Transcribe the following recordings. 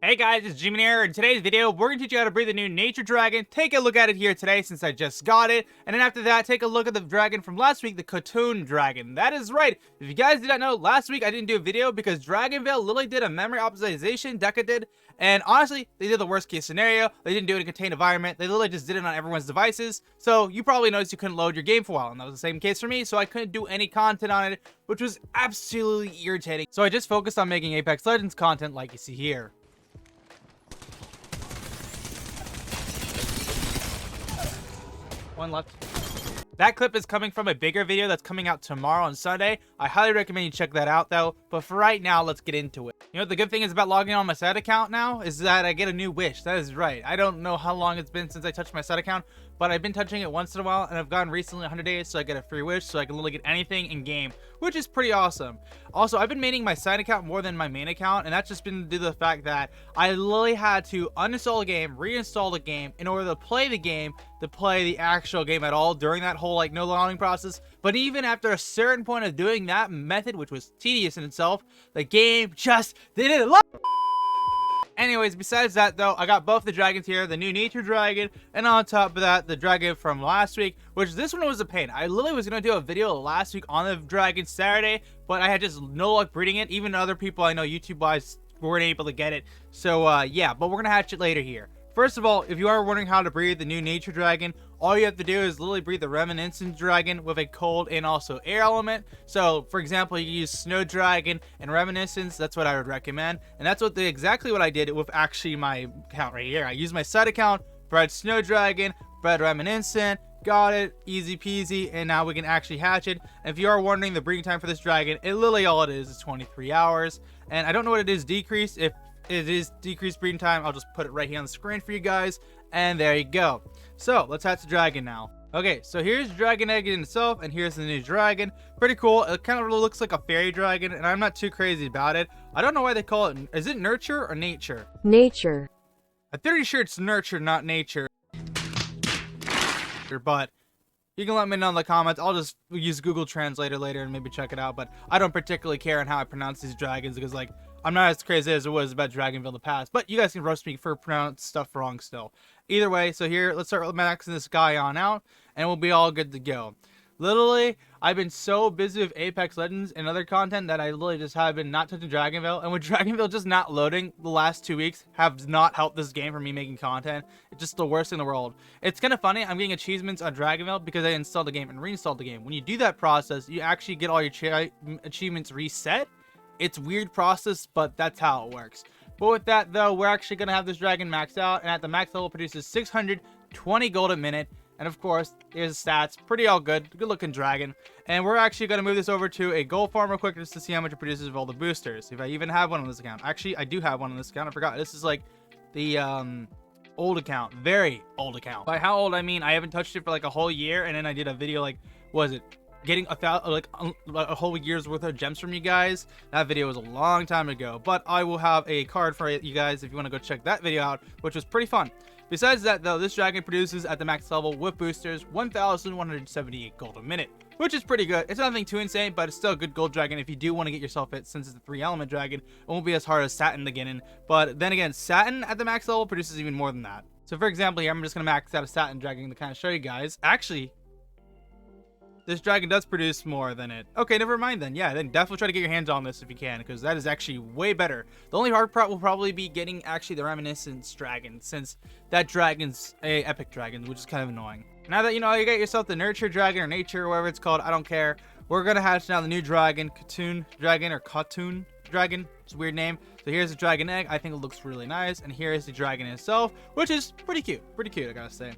Hey guys, it's GMAN here. In today's video, we're going to teach you how to breed the new Nature Dragon. Take a look at it here today since I just got it. And then after that, take a look at the dragon from last week, the Kotun Dragon. That is right. If you guys did not know, last week I didn't do a video because Dragonvale literally did a memory optimization, Deca did. And honestly, they did the worst case scenario. They didn't do it in a contained environment. They literally just did it on everyone's devices. So you probably noticed you couldn't load your game for a while. And that was the same case for me. So I couldn't do any content on it, which was absolutely irritating. So I just focused on making Apex Legends content like you see here. One left. That clip is coming from a bigger video that's coming out tomorrow on Sunday. I highly recommend you check that out though. But for right now, let's get into it. You know what the good thing is about logging on my site account now is that I get a new wish. That is right. I don't know how long it's been since I touched my site account, but I've been touching it once in a while, and I've gotten recently 100 days, so I get a free wish, so I can literally get anything in game, which is pretty awesome. Also, I've been maining my side account more than my main account, and that's just been due to the fact that I literally had to uninstall the game, reinstall the game in order to play the game, to play the actual game at all during that whole like no loading process. But even after a certain point of doing that method, which was tedious in itself, the game just didn't load. Anyways, besides that though, I got both the dragons here, the new Nature Dragon, and on top of that, the dragon from last week, which this one was a pain. I literally was going to do a video last week on the dragon Saturday, but I had just no luck breeding it. Even other people I know YouTube-wise weren't able to get it. So yeah, but we're going to hatch it later here. First of all, if you are wondering how to breed the new Nature Dragon, all you have to do is literally breed the Reminiscent Dragon with a cold and also air element. So, for example, you use Snow Dragon and Reminiscence. That's what I would recommend. And that's exactly what I did with actually my account right here. I used my site account, bred Snow Dragon, bred Reminiscent, got it, easy peasy, and now we can actually hatch it. And if you are wondering the breeding time for this dragon, literally all it is 23 hours. And I don't know what it is decreased. If it is decreased breeding time, I'll just put it right here on the screen for you guys, and there you go. So let's hatch the dragon now. Okay, so here's dragon egg in itself, and here's the new dragon. Pretty cool. It kind of looks like a fairy dragon, and I'm not too crazy about it. I don't know why they call it, is it nurture or nature? Nature. I'm pretty sure it's nurture, not nature, but you can let me know in the comments. I'll just use Google Translator later and maybe check it out, but I don't particularly care on how I pronounce these dragons because, like, I'm not as crazy as it was about Dragonvale in the past, but you guys can roast me for pronouncing stuff wrong still. Either way, so here, let's start maxing this guy on out, and we'll be all good to go. Literally, I've been so busy with Apex Legends and other content that I literally just have been not touching Dragonvale, and with Dragonvale just not loading the last 2 weeks have not helped this game for me making content. It's just the worst in the world. It's kind of funny, I'm getting achievements on Dragonvale because I installed the game and reinstalled the game. When you do that process, you actually get all your achievements reset. It's a weird process, but that's how it works. But with that though, we're actually going to have this dragon maxed out, and at the max level produces 620 gold a minute. And of course, here's the stats. Pretty all good. Good looking dragon. And we're actually going to move this over to a gold farm real quick just to see how much it produces with all the boosters. If I even have one on this account. Actually, I do have one on this account. I forgot. This is like the old account. Very old account. By how old, I mean I haven't touched it for like a whole year. And then I did a video like, what was it? Getting a whole year's worth of gems from you guys. That video was a long time ago, but I will have a card for you guys if you want to go check that video out, which was pretty fun. Besides that though, this dragon produces at the max level with boosters 1,178 gold a minute, which is pretty good. It's nothing too insane, but it's still a good gold dragon if you do want to get yourself it. Since it's a 3-element dragon, it won't be as hard as Satin to get in. But then again, Satin at the max level produces even more than that. So for example here, I'm just going to max out a Satin dragon to kind of show you guys. Actually, this dragon does produce more than it. Okay, never mind then. Yeah, then definitely try to get your hands on this if you can, because that is actually way better. The only hard part will probably be getting actually the Reminiscence dragon, since that dragon's a epic dragon, which is kind of annoying. Now that you know you got yourself the Nurture Dragon or Nature or whatever it's called, I don't care. We're gonna hatch now the new dragon, Kotun Dragon or Kotun Dragon. It's a weird name. So here's the dragon egg. I think it looks really nice, and here is the dragon itself, which is pretty cute. Pretty cute, I gotta say.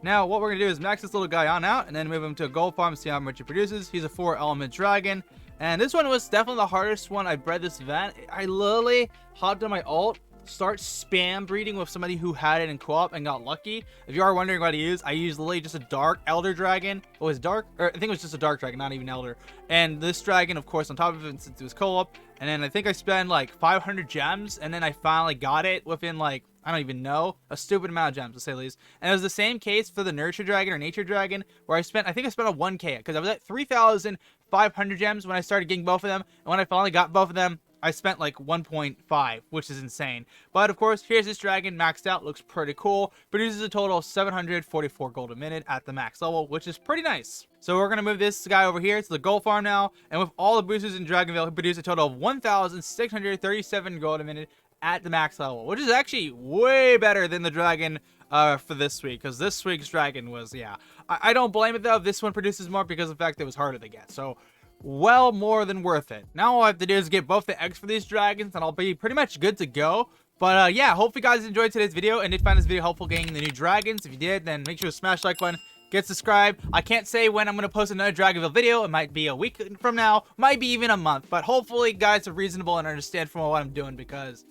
Now, what we're going to do is max this little guy on out and then move him to a gold farm and see how much he produces. He's a 4-element dragon. And this one was definitely the hardest one I bred this event. I literally hopped on my ult, start spam breeding with somebody who had it in co-op and got lucky. If you are wondering what I used literally just a dark elder dragon. Oh, it's dark? Or I think it was just a dark dragon, not even elder. And this dragon, of course, on top of it, since it was co-op. And then I think I spent like 500 gems, and then I finally got it within like, I don't even know, a stupid amount of gems to say the least. And it was the same case for the Nurture Dragon or Nature Dragon, where I think I spent a 1k, because I was at 3,500 gems when I started getting both of them. And when I finally got both of them, I spent like 1.5, which is insane. But of course, here's this dragon maxed out. Looks pretty cool. Produces a total of 744 gold a minute at the max level, which is pretty nice. So we're going to move this guy over here to the gold farm now. And with all the boosters in Dragonvale, he produced a total of 1,637 gold a minute at the max level, which is actually way better than the dragon for this week, because this week's dragon was, yeah. I don't blame it though. This one produces more because of the fact that it was harder to get. So, well, more than worth it. Now all I have to do is get both the eggs for these dragons, and I'll be pretty much good to go. But yeah, hope you guys enjoyed today's video and did find this video helpful getting the new dragons. If you did, then make sure to smash the like button. Get subscribed. I can't say when I'm going to post another Dragonvale video. It might be a week from now, might be even a month. But hopefully, guys are reasonable and understand from what I'm doing, because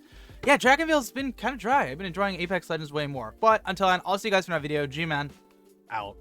yeah, Dragonvale's been kind of dry. I've been enjoying Apex Legends way more. But until then, I'll see you guys for another video. GMAN out.